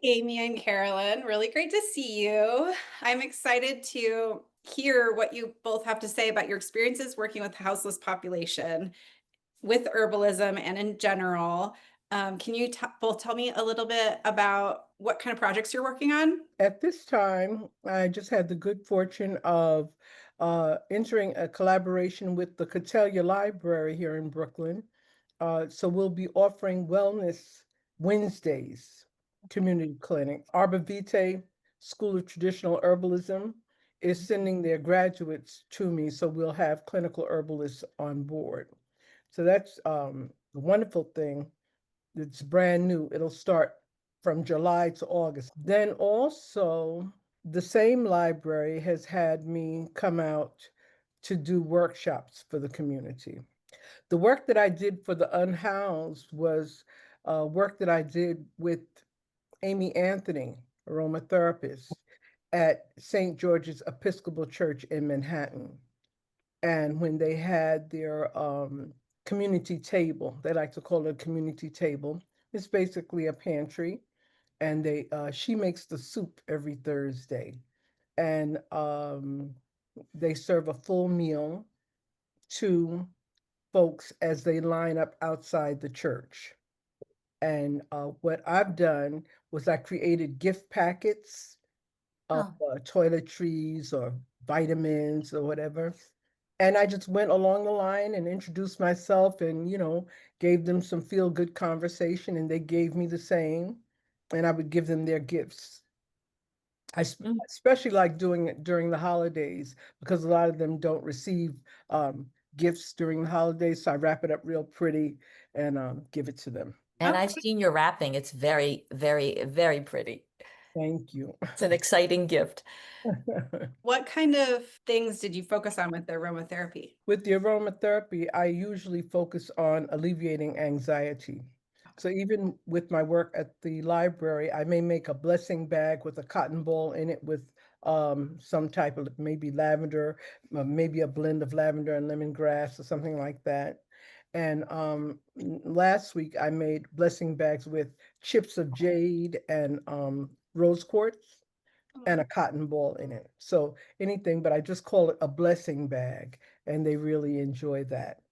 Amy and Carolyn. Really great to see you. I'm excited to hear what you both have to say about your experiences working with the houseless population, with herbalism, and in general. Can you both tell me a little bit about what kind of projects you're working on? At this time, I just had the good fortune of entering a collaboration with the Catellia Library here in Brooklyn. So we'll be offering Wellness Wednesdays community clinic. Arbor Vitae School of Traditional Herbalism is sending their graduates to me, so we'll have clinical herbalists on board. So that's a wonderful thing. It's brand new. It'll start from July to August. Then also, the same library has had me come out to do workshops for the community. The work that I did for the unhoused was work that I did with Amy Anthony, aromatherapist, at St. George's Episcopal Church in Manhattan. And when they had their community table, they like to call it a community table. It's basically a pantry, and she makes the soup every Thursday, and they serve a full meal to folks as they line up outside the church. And what I've done was I created gift packets of Oh, toiletries or vitamins or whatever. And I just went along the line and introduced myself and, gave them some feel good conversation, and they gave me the same. And I would give them their gifts. mm. Especially like doing it during the holidays because a lot of them don't receive gifts during the holidays. So I wrap it up real pretty and give it to them. And I've Okay. seen your wrapping. It's very, very, very pretty. Thank you. It's an exciting gift. What kind of things did you focus on with the aromatherapy? With the aromatherapy, I usually focus on alleviating anxiety. So even with my work at the library, I may make a blessing bag with a cotton ball in it with some type of maybe lavender, maybe a blend of lavender and lemongrass or something like that. And last week I made blessing bags with chips of jade and rose quartz and a cotton ball in it. So anything, but I just call it a blessing bag, and they really enjoy that.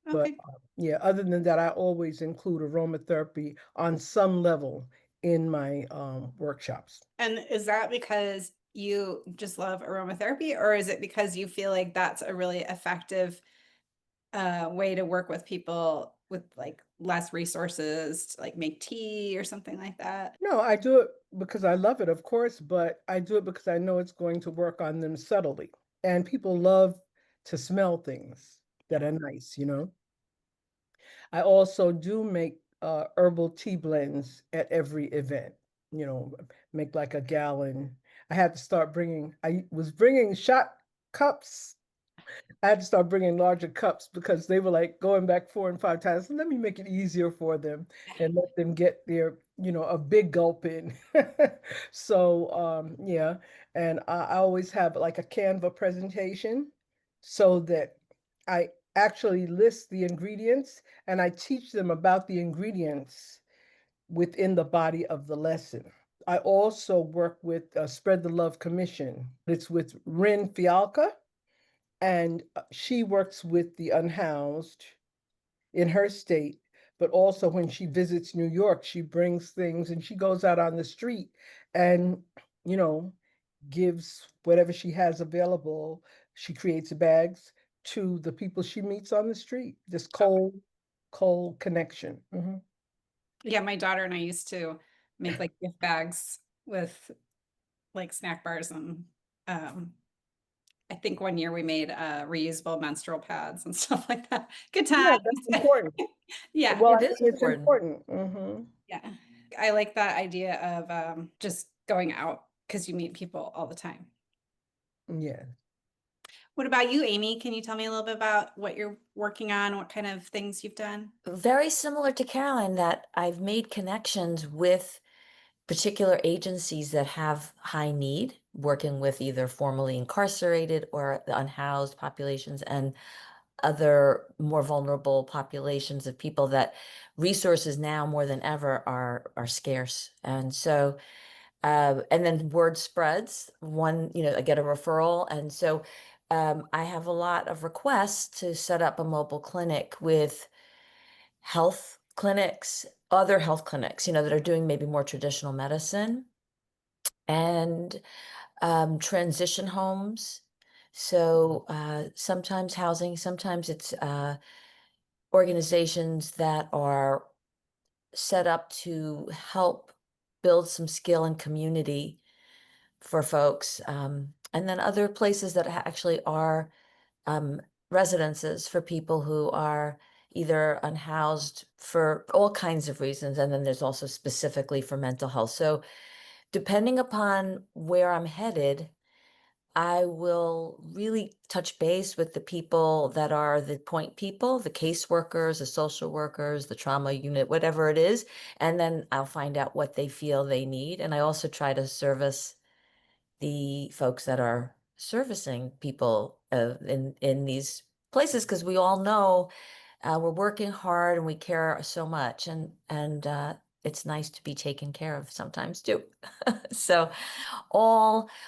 But Okay. yeah, other than that, I always include aromatherapy on some level in my workshops. And is that because you just love aromatherapy, or is it because you feel like that's a really effective way to work with people with like less resources to like make tea or something like that? No, I do it because I love it, of course, but I do it because I know it's going to work on them subtly. And people love to smell things that are nice. I also do make herbal tea blends at every event, make like a gallon. I had to start I was bringing shot cups. I had to start bringing larger cups because they were like going back 4 and 5 times. Let me make it easier for them and let them get a big gulp in. So, yeah. And I always have like a Canva presentation so that I actually list the ingredients and I teach them about the ingredients within the body of the lesson. I also work with Spread the Love Commission. It's with Rin Fialka, and she works with the unhoused in her state. But also, when she visits New York, she brings things and she goes out on the street and, you know, gives whatever she has available. She creates bags to the people she meets on the street. This cold connection. Yeah, my daughter and I used to make like gift bags with like snack bars and um I think one year we made reusable menstrual pads and stuff like that. Good Yeah, times. that's important. Yeah, Well, I It is think it's important. important. yeah. I like that idea of just going out because you meet people all the time. Yeah. What about you, Amy? Can you tell me a little bit about what you're working on, what kind of things you've done? Very similar to Caroline, that I've made connections with particular agencies that have high need, working with either formerly incarcerated or the unhoused populations. And other more vulnerable populations of people that resources now more than ever are scarce. And so and then word spreads. I get a referral. And so I have a lot of requests to set up a mobile clinic with health clinics, other health clinics, that are doing maybe more traditional medicine and transition homes. So sometimes housing, sometimes it's organizations that are set up to help build some skill and community for folks. And then other places that actually are residences for people who are either unhoused for all kinds of reasons. And then there's also specifically for mental health. So depending upon where I'm headed, I will really touch base with the people that are the point people, the caseworkers, the social workers, the trauma unit, whatever it is. And then I'll find out what they feel they need. And I also try to service the folks that are servicing people in these places, because we all know we're working hard and we care so much, and it's nice to be taken care of sometimes too. So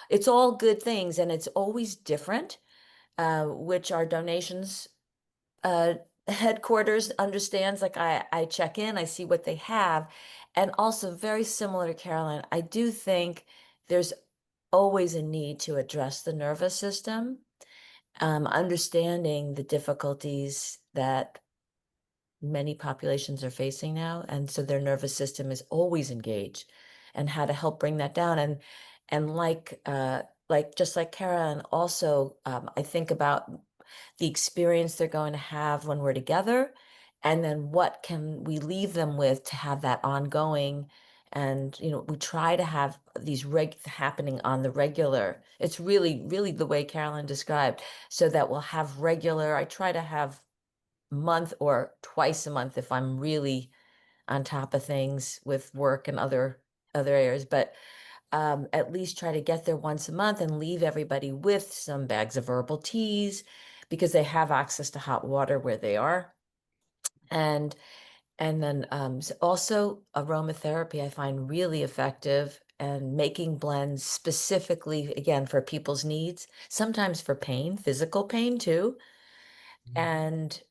it's all good things, and it's always different, which our donations headquarters understands. Like I check in, I see what they have, and also very similar to Carolyn, I do think there's always a need to address the nervous system, understanding the difficulties that many populations are facing now, and so their nervous system is always engaged, and how to help bring that down. And like just like Kara, and also I think about the experience they're going to have when we're together, and then what can we leave them with to have that ongoing. And we try to have these happening on the regular. It's really, really the way Carolyn described, so that we'll have regular. I try to have month or twice a month if I'm really on top of things with work and other areas, but at least try to get there once a month and leave everybody with some bags of herbal teas, because they have access to hot water where they are. And then also aromatherapy I find really effective, and making blends specifically, again, for people's needs, sometimes for pain, physical pain too. And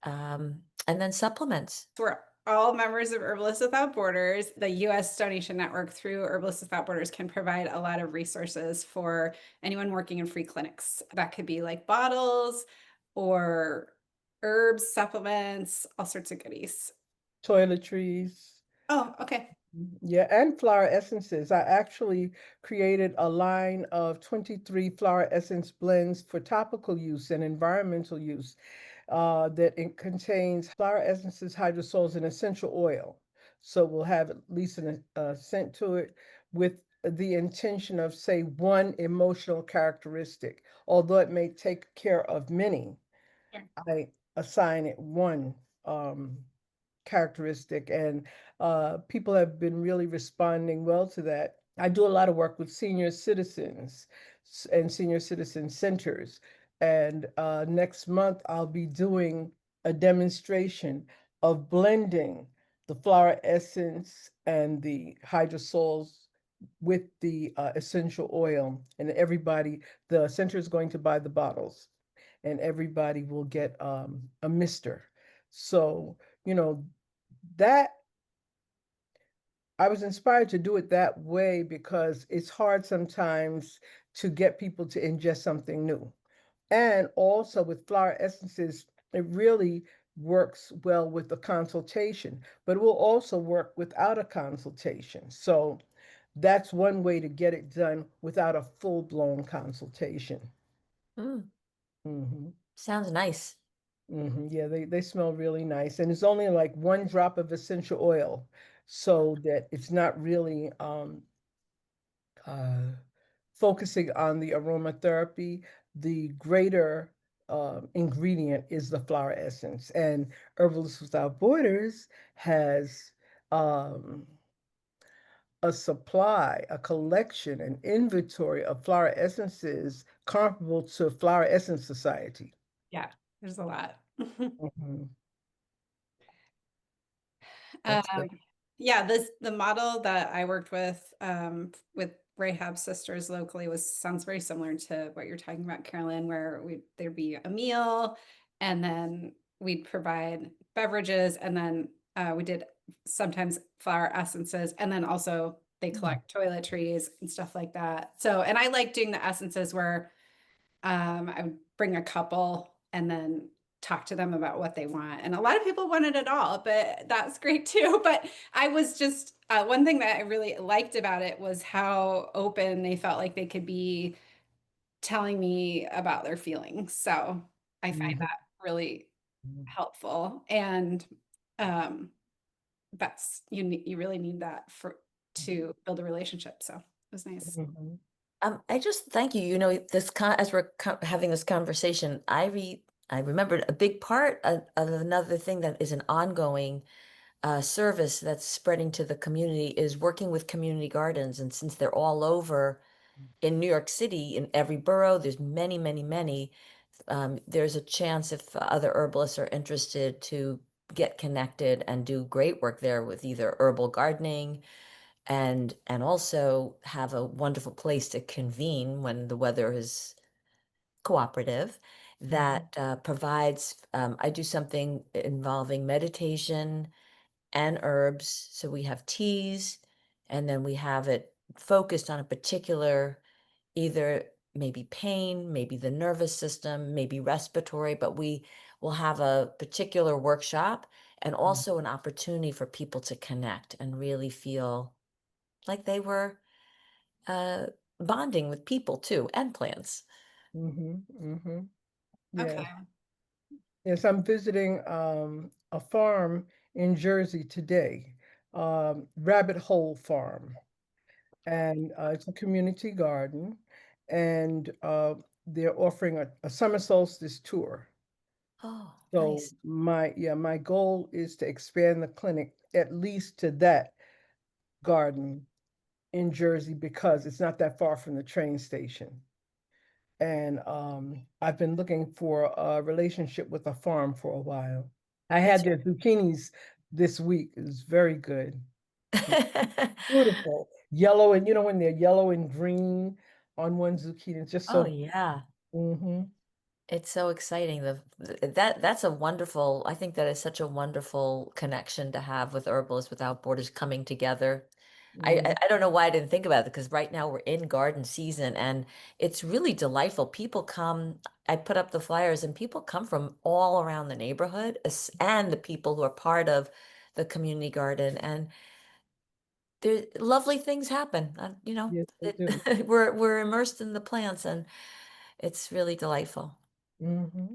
and then supplements. We're all members of Herbalists Without Borders. The US donation network through Herbalists Without Borders can provide a lot of resources for anyone working in free clinics. That could be like bottles or herbs, supplements, all sorts of goodies. Toiletries. Oh, okay. Yeah, and flower essences. I actually created a line of 23 flower essence blends for topical use and environmental use, that it contains flower essences, hydrosols, and essential oil. So we'll have at least a scent to it, with the intention of, say, one emotional characteristic. Although it may take care of many, Sure. I assign it one characteristic, and people have been really responding well to that. I do a lot of work with senior citizens and senior citizen centers, and next month I'll be doing a demonstration of blending the flower essence and the hydrosols with the essential oil, and the center is going to buy the bottles, and everybody will get a mister. So, you know, that I was inspired to do it that way because it's hard sometimes to get people to ingest something new. And also with flower essences, it really works well with the consultation, but it will also work without a consultation. So that's one way to get it done without a full-blown consultation. Mm, Hmm. sounds nice. Yeah, they smell really nice. And it's only like one drop of essential oil, so that it's not really uh, focusing on the aromatherapy. The greater ingredient is the flower essence. And Herbalists Without Borders has um, a collection, an inventory of flower essences comparable to Flower Essence Society. Yeah. There's a lot. Mhm. Um, That's good. yeah, the model that I worked with Rahab Sisters locally sounds very similar to what you're talking about, Carolyn, where there'd be a meal and then we'd provide beverages and then we did sometimes flower essences and then also they collect toiletries and stuff like that. So, and I like doing the essences where I would bring a couple and then talk to them about what they want. And a lot of people wanted it all, but that's great too. But I was just, one thing that I really liked about it was how open they felt like they could be telling me about their feelings. So I find Mhm. that really Mhm. helpful. And um, you really need that to build a relationship. So it was nice. Mhm. I just thank you. You know, as we're having this conversation, I remembered a big part of another thing that is an ongoing service that's spreading to the community is working with community gardens. And since they're all over in New York City, in every borough, there's many, many, many. There's a chance if other herbalists are interested to get connected and do great work there with either herbal gardening and also have a wonderful place to convene when the weather is cooperative that provides I do something involving meditation and herbs. So we have teas and then we have it focused on a particular either maybe pain, maybe the nervous system, maybe respiratory, but we will have a particular workshop and also an opportunity for people to connect and really feel like they were uh, bonding with people too and plants. Mhm. Mhm. Okay. Yes. Yes, I'm visiting a farm in Jersey today, Rabbit Hole Farm, and it's a community garden, and they're offering a summer solstice tour. Oh, So nice. my goal is to expand the clinic at least to that garden in Jersey because it's not that far from the train station. And I've been looking for a relationship with a farm for a while. I had That's their zucchinis this week. It was very good. Beautiful. Yellow, and when they're yellow and green on one zucchini, it's just Oh so. yeah. Mm-hmm. It's so exciting. That's a wonderful, I think that is such a wonderful connection to have with Herbalists Without Borders coming together. I don't know why I didn't think about it because right now we're in garden season and it's really delightful. People come, I put up the flyers and people come from all around the neighborhood and the people who are part of the community garden and there lovely things happen. Yes, they do. We're immersed in the plants and it's really delightful. Mm-hmm.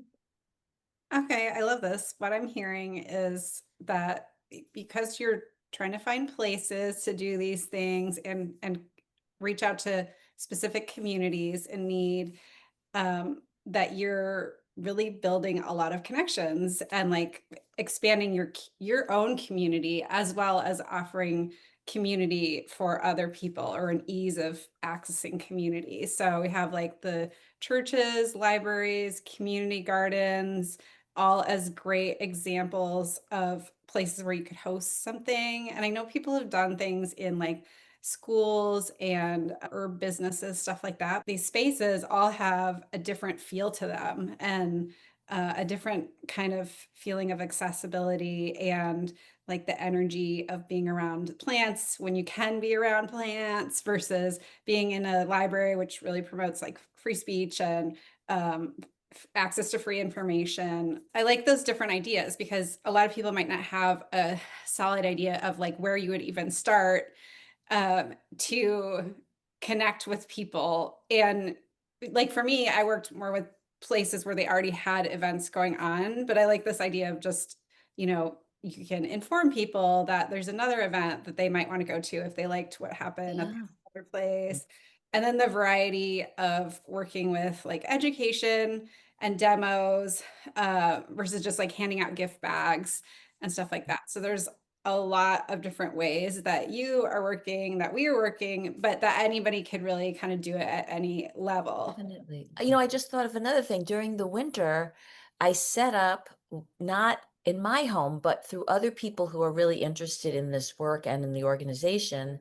Okay, I love this. What I'm hearing is that because you're trying to find places to do these things and reach out to specific communities in need, that you're really building a lot of connections and like expanding your own community as well as offering community for other people or an ease of accessing community. So we have like the churches, libraries, community gardens, all as great examples of places where you could host something. And I know people have done things in like schools and or businesses, stuff like that. These spaces all have a different feel to them and a different kind of feeling of accessibility and like the energy of being around plants when you can be around plants versus being in a library, which really promotes like free speech and um, access to free information. I like those different ideas because a lot of people might not have a solid idea of like where you would even start to connect with people. And like for me, I worked more with places where they already had events going on, but I like this idea of just, you can inform people that there's another event that they might want to go to if they liked what happened at the Yeah. other place. And then the variety of working with like education and demos versus just like handing out gift bags and stuff like that. So there's a lot of different ways that you are working, that we are working, but that anybody could really kind of do it at any level. Definitely. I just thought of another thing. During the winter, I set up, not in my home, but through other people who are really interested in this work and in the organization.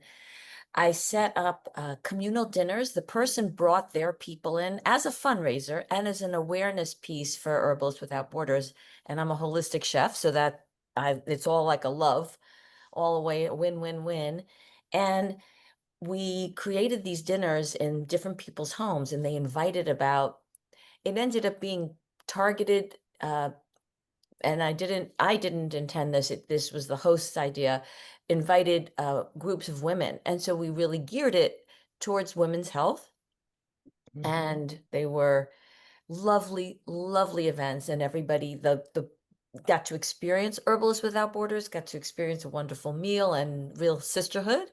I set up communal dinners. The person brought their people in as a fundraiser and as an awareness piece for Herbalists Without Borders. And I'm a holistic chef, so that it's all like a love, all the way, a win, win, win. And we created these dinners in different people's homes, and they invited it ended up being targeted. And I didn't intend this. This was the host's idea, invited groups of women. And so we really geared it towards women's health. Mhm. And they were lovely, lovely events. And everybody, the got to experience Herbalists Without Borders, got to experience a wonderful meal and real sisterhood.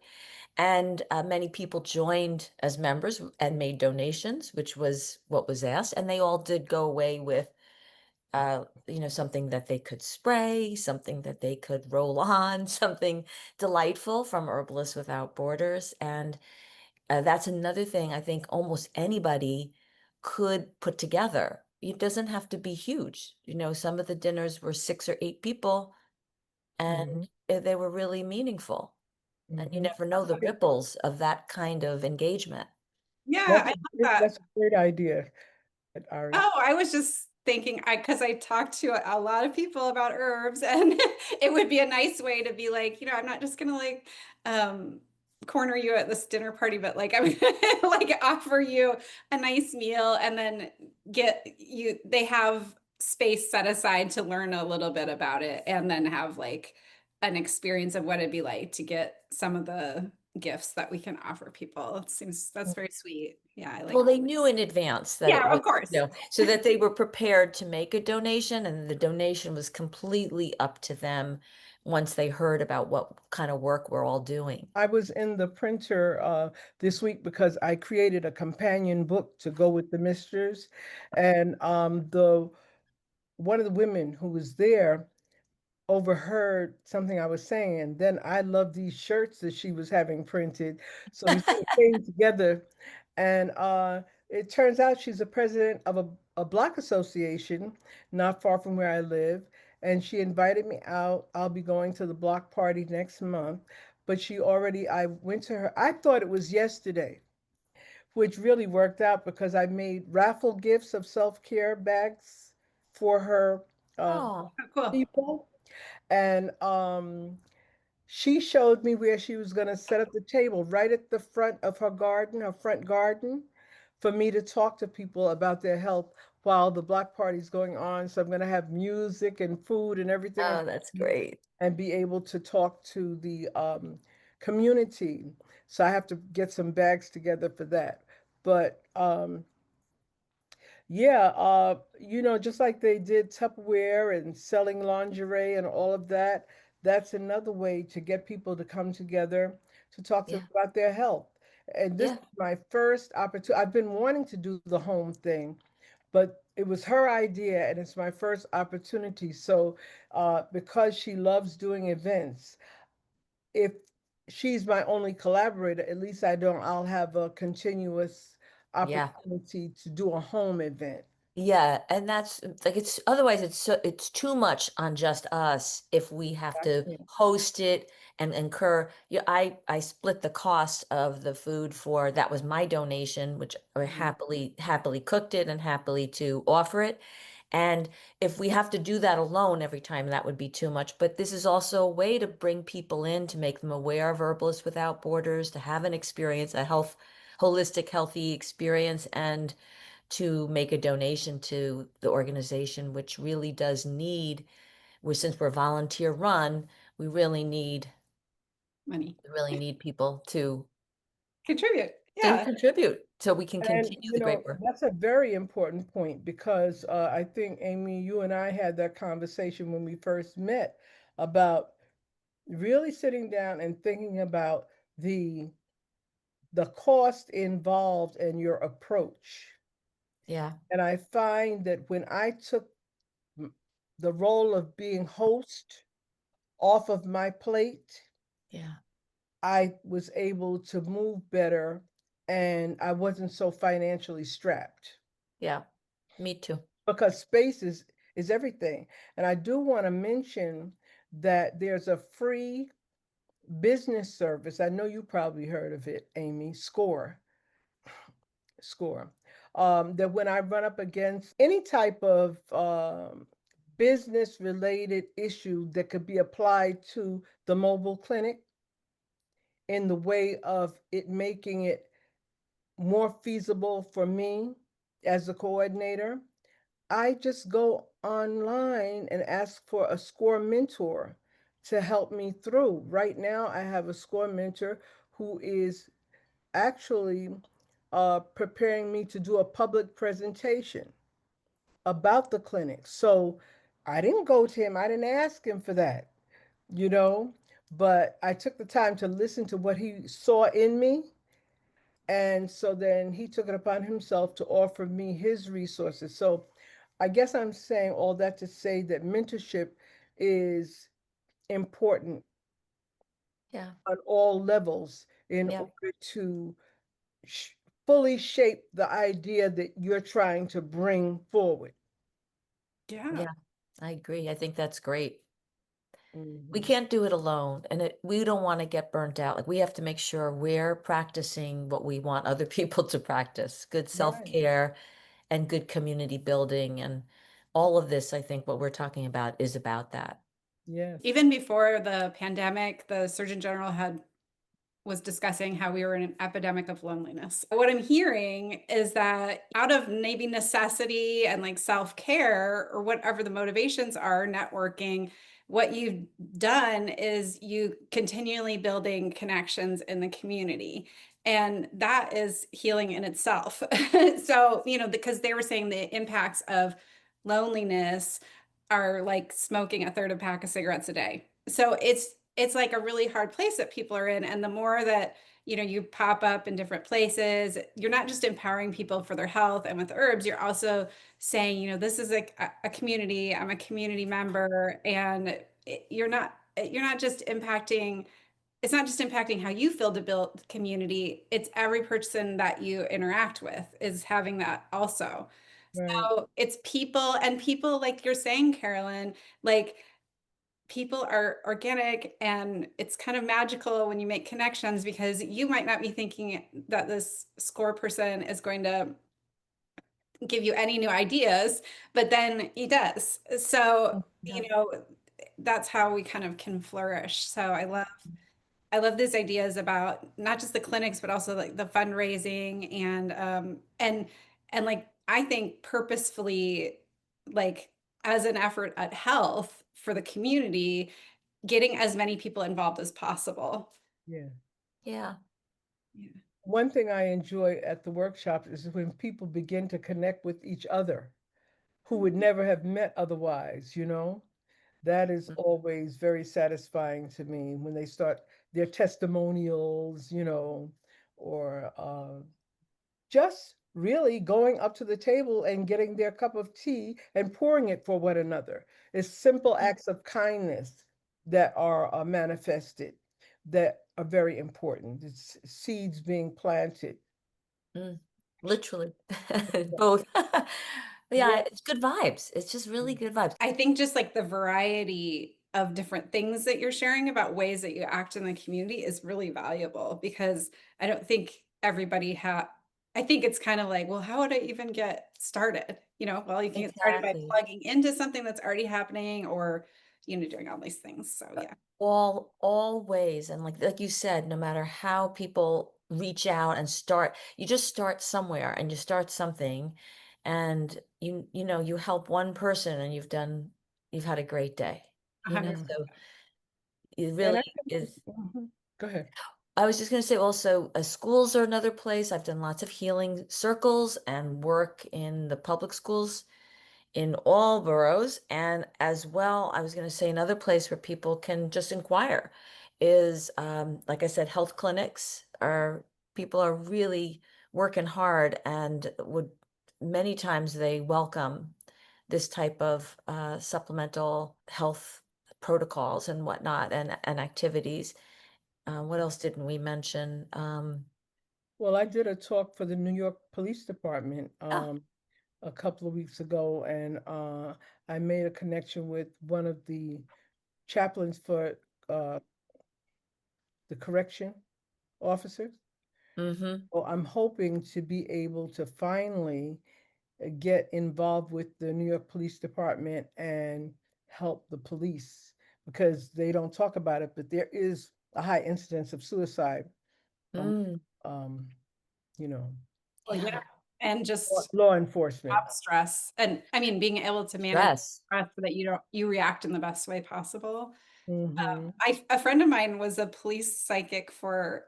And many people joined as members and made donations, which was what was asked. And they all did go away with something that they could spray, something that they could roll on, something delightful from Herbalists Without Borders. And that's another thing I think almost anybody could put together. It doesn't have to be huge. Some of the dinners were 6 or 8 people, and Mhm. they were really meaningful. And you Mhm. never know the ripples of that kind of engagement. Yeah, I love that. That's a great idea, Ari. Oh, I was just thinking, because I talked to a lot of people about herbs, and it would be a nice way to be like, I'm not just gonna like um corner you at this dinner party, but like I'm gonna like offer you a nice meal, and then they have space set aside to learn a little bit about it, and then have like an experience of what it'd be like to get some of the gifts that we can offer people. That's very sweet. Yeah, I Well, like. they knew in advance that it Yeah, was, of course. so that they were prepared to make a donation, and the donation was completely up to them once they heard about what kind of work we're all doing. I was in the printer this week because I created a companion book to go with the misters, and the one of the women who was there overheard something I was saying, and then I love these shirts that she was having printed. So we sort of came together, and it turns out she's a president of a block association not far from where I live, and she invited me out. I'll be going to the block party next month, but I went to her. I thought it was yesterday, which really worked out because I made raffle gifts of self-care bags for her Oh, Oh, cool. people. And she showed me where she was going to set up the table right at the front of her garden, her front garden, for me to talk to people about their health while the block party's going on. So I'm going to have music and food and everything oh, that's great. and be able to talk to the community. So I have to get some bags together for that. But yeah, just like they did Tupperware and selling lingerie and all of that, that's another way to get people to come together to talk to Yeah, them about their health. And this yeah, is my first opportunity. I've been wanting to do the home thing, but it was her idea and it's my first opportunity. So, because she loves doing events, if she's my only collaborator, at least I'll have a continuous yeah. opportunity to do a home event. Yeah, and that's like, otherwise it's too much on just us if we have to Exactly. host it and incur. Yeah, I split the cost of the food for that was my donation, which I Mhm. happily cooked it and happily to offer it. And if we have to do that alone every time, that would be too much. But this is also a way to bring people in, to make them aware of Herbalists Without Borders, to have an experience, holistic, healthy experience, and to make a donation to the organization, which really does need, since we're volunteer run, we Money. really need people Contribute. to Yeah. contribute so we can And, continue the great work. that's a very important point because I think, Amy, you and I had that conversation when we first met about really sitting down and thinking about the the cost involved in your approach. Yeah, And I find that when I took m- the role of being host off of my plate, yeah, I was able to move better and I wasn't so financially strapped yeah. Me too. because space is everything. And I do want to mention that there's a free business service. I know you probably heard of it, Amy, Score. That when I run up against any type of business related issue that could be applied to the mobile clinic in the way of it making it more feasible for me as a coordinator, I just go online and ask for a SCORE mentor to help me through. Right now, I have a SCORE mentor who is actually preparing me to do a public presentation about the clinic. So I didn't go to him, I didn't ask him for that, you know, but I took the time to listen to what he saw in me. And so then he took it upon himself to offer me his resources. So I guess I'm saying all that to say that mentorship is important Yeah. on all levels in Yeah. order to sh- fully shape the idea that you're trying to bring forward. Yeah. Yeah. I agree. I think that's great. We Mhm. can't do it alone, and we don't want to get burnt out. Like, we have to make sure we're practicing what we want other people to practice, good Right. self-care and good community building. And all of this, I think what we're talking about is about that. Yes. Even before the pandemic, the Surgeon General was discussing how we were in an epidemic of loneliness. What I'm hearing is that out of maybe necessity and like self-care or whatever the motivations are, networking, what you've done is you continually building connections in the community. And that is healing in itself. So, because they were saying the impacts of loneliness are like smoking a third of a pack of cigarettes a day. So it's like a really hard place that people are in. And the more that, you pop up in different places, you're not just empowering people for their health and with herbs, you're also saying, this is a community, I'm a community member, and you're not just impacting, it's not just impacting how you feel to build community, it's every person that you interact with is having that also. Right. So it's people, and people, like you're saying, Carolyn, like people are organic, and it's kind of magical when you make connections, because you might not be thinking that this score person is going to give you any new ideas, but then he does. So, Yeah. that's how we kind of can flourish. So I love these ideas about not just the clinics, but also like the fundraising and like I think purposefully, like as an effort at health for the community, getting as many people involved as possible. Yeah. Yeah. Yeah. One thing I enjoy at the workshops is when people begin to connect with each other who would never have met otherwise, you know? That is Mm. always very satisfying to me when they start their testimonials, or just really going up to the table and getting their cup of tea and pouring it for one another. It's simple acts of kindness that are manifested that are very important. It's seeds being planted. Mm. Literally. Both. Yeah, Yeah. it's good vibes. It's just really good vibes. I think just like the variety of different things that you're sharing about ways that you act in the community is really valuable, because I don't think everybody I think it's kind of like, well, how would I even get started? Well, you can get started by Exactly. plugging into something that's already happening, or, doing all these things. So yeah. All ways. And like you said, no matter how people reach out and start, you just start somewhere and you start something, and you help one person and you've had a great day. Yeah. So it And really I can, is. go ahead. I was just going to say also, schools are another place. I've done lots of healing circles and work in the public schools in all boroughs. And as well, I was going to say another place where people can just inquire is, like I said, health clinics people are really working hard and would many times they welcome this type of supplemental health protocols and whatnot and activities. What else didn't we mention? Well, I did a talk for the New York Police Department Oh, a couple of weeks ago, and I made a connection with one of the chaplains for uh, the correction officers. Mm-hmm. So I'm hoping to be able to finally get involved with the New York Police Department and help the police because they don't talk about it, but there is a high incidence of suicide, um, Mm. um, you know, Well, Yeah. yeah, and just law enforcement. job stress, and I mean, being able to manage Stress. stress so that you react in the best way possible. Hmm. A friend of mine was a police psychic for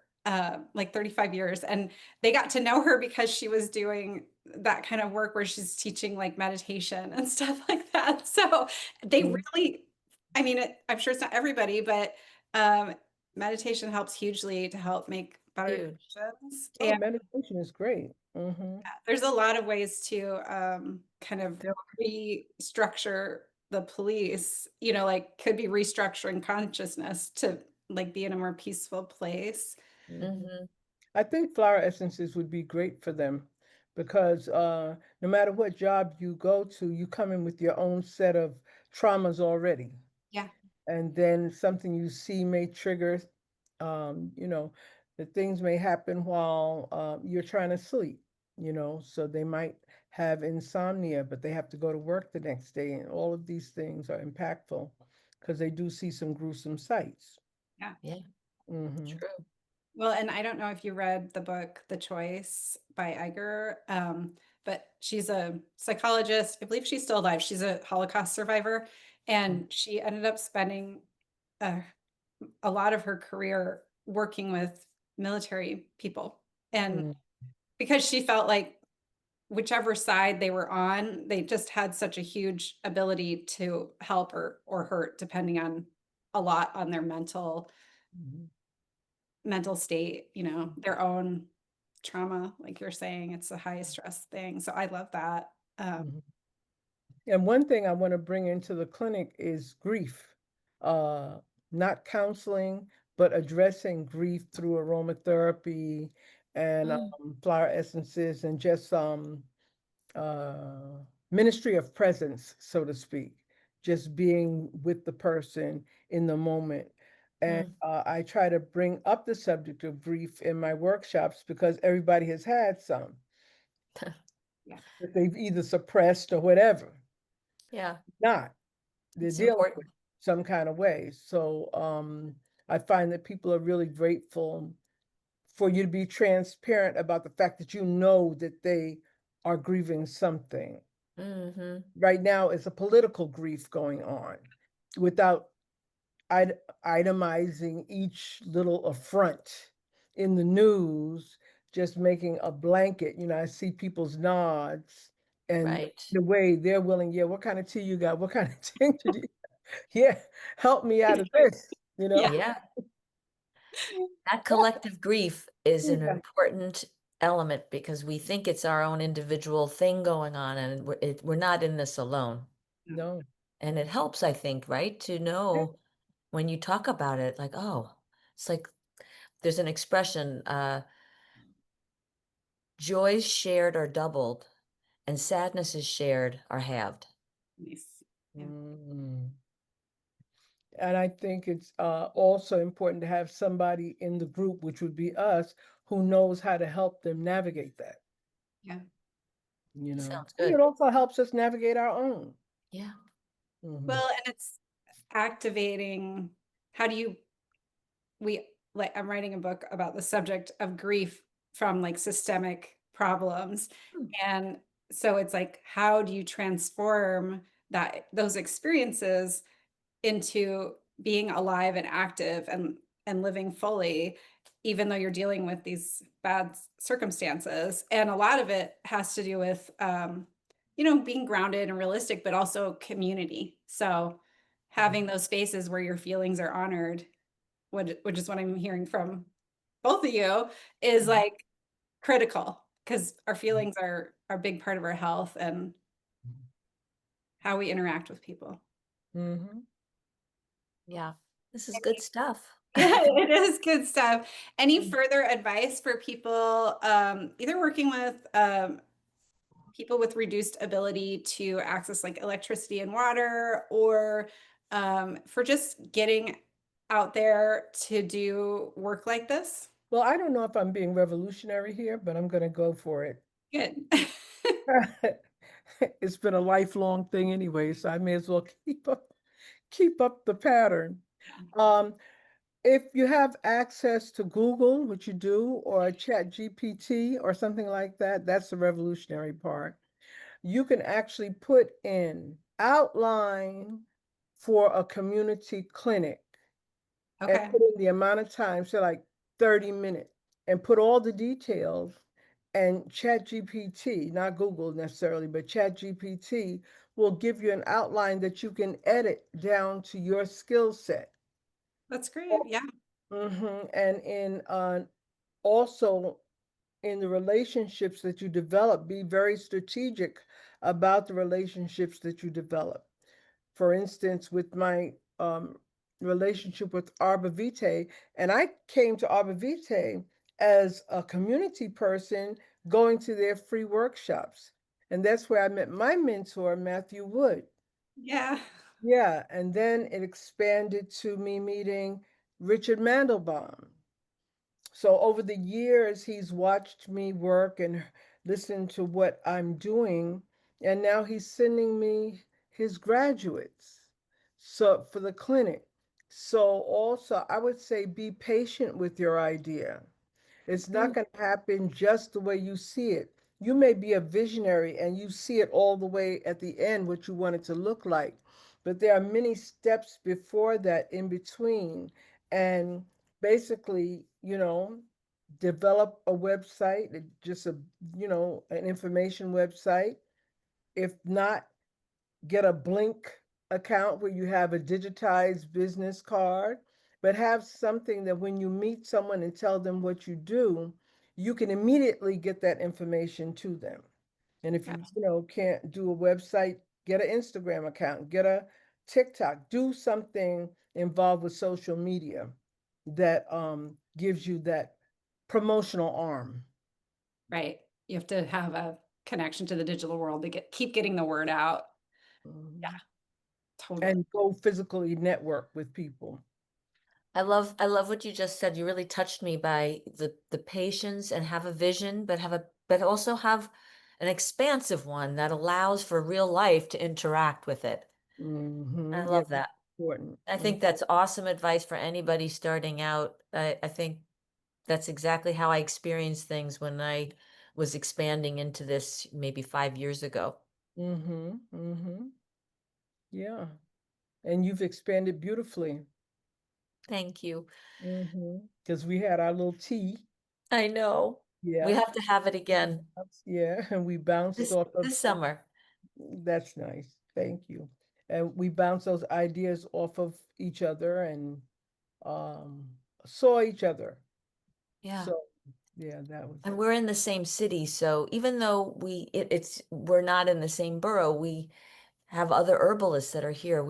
like 35 years, and they got to know her because she was doing that kind of work where she's teaching like meditation and stuff like that. So they really, I mean, I'm sure it's not everybody, but um, meditation helps hugely to help make better Huge. decisions. Oh, And meditation is great. Hmm. there's a lot of ways to kind of restructure the police, you know, like could be restructuring consciousness to like be in a more peaceful place. Mm-hmm. I think flower essences would be great for them because no matter what job you go to, you come in with your own set of traumas already. Yeah. And then something you see may trigger, that things may happen while you're trying to sleep, so they might have insomnia, but they have to go to work the next day. And all of these things are impactful because they do see some gruesome sights. Yeah. Yeah. Hmm. True. Well, and I don't know if you read the book The Choice by Iger, but she's a psychologist. I believe she's still alive. She's a Holocaust survivor, and she ended up spending uh, a lot of her career working with military people. And Mm-hmm. because she felt like whichever side they were on, they just had such a huge ability to help or hurt, depending on a lot on their mental state, you know, their own trauma, like you're saying, it's the highest stress thing. So I love that. And one thing I want to bring into the clinic is grief. Uh, Not counseling, but addressing grief through aromatherapy and Mm. flower essences and just uh, ministry of presence, so to speak, just being with the person in the moment. And Mm. I try to bring up the subject of grief in my workshops because everybody has had some Yeah. that they've either suppressed or whatever. Yeah. Not. They're It's dealing with important. some kind of way. So I find that people are really grateful for you to be transparent about the fact that you know that they are grieving something. Mm-hmm. Right now, it's a political grief going on without itemizing each little affront in the news, just making a blanket. I see people's nods and Right. the way they're willing, yeah, what kind of tea you got? What kind of tincture do you yeah, help me out of this, Yeah. Yeah. That collective grief is an Yeah. important element because we think it's our own individual thing going on, and we're not in this alone. No. And it helps, I think, right, to know when you talk about it, like, oh, it's like there's an expression, joys shared are doubled, and sadnesses shared are halved. Nice. Yeah. Mm. And I think it's also important to have somebody in the group, which would be us, who knows how to help them navigate that, Yeah. Sounds And good. it also helps us navigate our own. Yeah. Mhm. Well, and it's activating. How do you, like, I'm writing a book about the subject of grief from like systemic problems. Hmm. And so it's like, how do you transform those experiences into being alive and active and living fully, even though you're dealing with these bad circumstances? And a lot of it has to do with being grounded and realistic, but also community. So having those spaces where your feelings are honored, which is what I'm hearing from both of you, is like critical, because our feelings are a big part of our health and how we interact with people. Mhm. Yeah. This is good stuff. Yeah, it is good stuff. Any Mm. further advice for people, either working with people with reduced ability to access like electricity and water, or for just getting out there to do work like this? Well, I don't know if I'm being revolutionary here, but I'm going to go for it. Good. It's been a lifelong thing anyway, so I may as well keep up the pattern. Um, if you have access to Google, which you do, or Chat GPT or something like that, that's the revolutionary part. You can actually put in outline for a community clinic and Okay. put in the amount of time, so like 30 minutes, and put all the details. And Chat GPT, not Google necessarily, but Chat GPT will give you an outline that you can edit down to your skill set. That's great. Yeah. And in also in the relationships that you develop, be very strategic about the relationships that you develop. For instance, with my relationship with Arbor Vitae, and I came to Arbor Vitae as a community person going to their free workshops. And that's where I met my mentor, Matthew Wood. Yeah. Yeah, and then it expanded to me meeting Richard Mandelbaum. So over the years, he's watched me work and listened to what I'm doing, and now he's sending me his graduates. So for the clinic. So also, I would say be patient with your idea. It's not going to happen just the way you see it. You may be a visionary and you see it all the way at the end, what you want it to look like. But there are many steps before that in between. And basically, develop a website, just an information website. If not, get a Blink account where you have a digitized business card, but have something that when you meet someone and tell them what you do, you can immediately get that information to them. And if Yeah. you can't do a website, get an Instagram account, get a TikTok, do something involved with social media that gives you that promotional arm. Right. You have to have a connection to the digital world to keep getting the word out. Yeah, Mhm. totally. And go physically network with people. I love what you just said. You really touched me by the patience and have a vision, but also have an expansive one that allows for real life to interact with it. I Yeah, love that's that. important. I think that's awesome advice for anybody starting out. I think that's exactly how I experienced things when I was expanding into this maybe 5 years ago. Yeah. And you've expanded beautifully. Thank you. Because we had our little tea. I know. We Yeah. have to have it again Yeah. And we bounced this off of, this summer. that's nice. Thank you. And we bounced those ideas off of each other and um, saw each other. Yeah. So, yeah, that was. And we're in the same city, so even though we're not in the same borough, we have other herbalists that are here.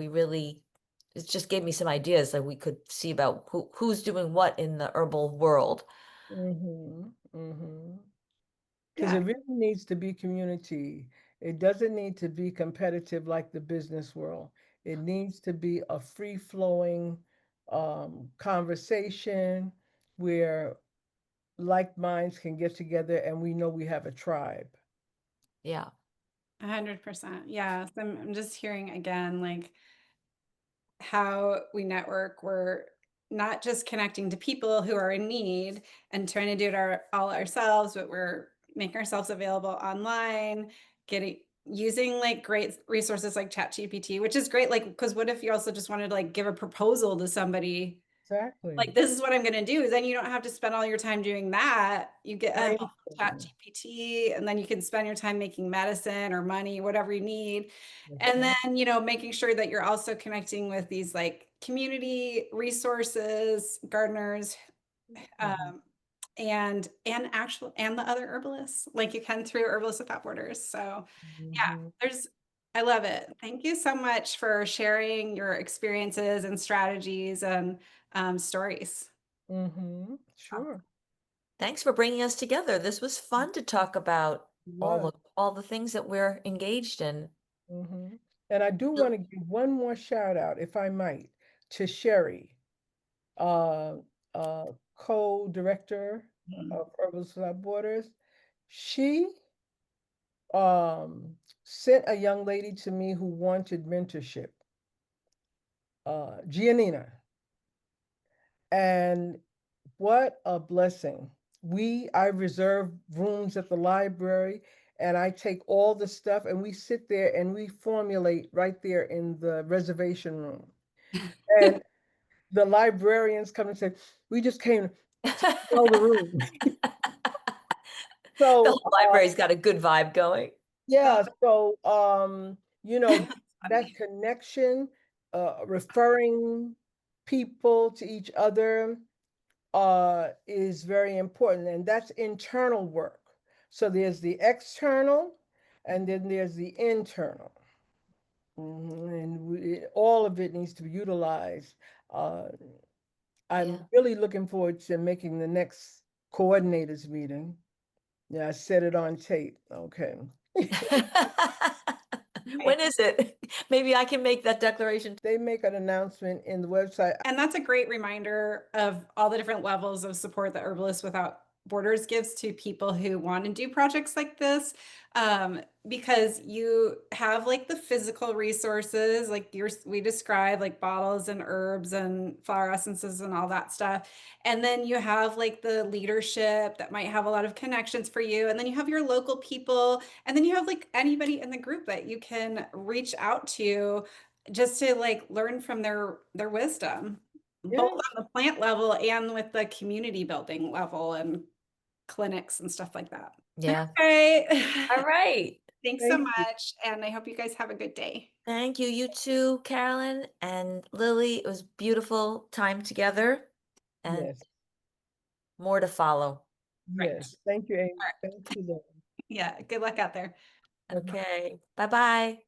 It just gave me some ideas that we could see about who's doing what in the herbal world. Because Yeah, it really needs to be community. It doesn't need to be competitive like the business world. It needs to be a free-flowing conversation where like minds can get together and we know we have a tribe. Yeah. 100%. Yeah. So I'm just hearing again, like how we network. We're not just connecting to people who are in need and trying to do it all ourselves, but we're making ourselves available online, using like great resources like ChatGPT, which is great. Like, because what if you also just wanted to like give a proposal to somebody? Exactly. Like, this is what I'm going to do. Then you don't have to spend all your time doing that. You get a Brainstorming. ChatGPT, and then you can spend your time making medicine or money, whatever you need. That's And right. then, making sure that you're also connecting with these like community resources, gardeners, Mhm. um, and the other herbalists, like you can through Herbalists Without Borders. So yeah, Mhm. I love it. Thank you so much for sharing your experiences and strategies and stories. Sure. Thanks for bringing us together. This was fun to talk about. was. all the things that we're engaged in. Mhm. And I do want to give one more shout out, if I might, to Sherry, uh, co-director of Herbalists Without Borders. She sent a young lady to me who wanted mentorship, Giannina. And what a blessing. I reserve rooms at the library and I take all the stuff and we sit there and we formulate right there in the reservation room. And the librarians come and say, we just came to smell the room. The So, whole library's got a good vibe going. yeah, so, that connection, referring people to each other, is very important, and that's internal work. So there's the external, and then there's the internal. And all of it needs to be utilized. I'm Yeah. really looking forward to making the next coordinators meeting. Yeah, I set it on tape. Okay. When is it? Maybe I can make that declaration. They make an announcement in the website. And that's a great reminder of all the different levels of support that Herbalists Without Borders gives to people who want to do projects like this. Because you have like the physical resources, like we described, like bottles and herbs and flower essences and all that stuff. And then you have like the leadership that might have a lot of connections for you. And then you have your local people. And then you have like anybody in the group that you can reach out to just to like learn from their wisdom, both Yeah. on the plant level and with the community building level and clinics and stuff like that. Yeah. Okay. All right. Thanks so Thank you. much. And I hope you guys have a good day. Thank you. You too, Carolyn and Lily. It was beautiful time together and Yes. more to follow. Right. Yes. Thank you, Amy. All right. Thank you, Lily. Yeah. Good luck out there. Okay. Bye-bye.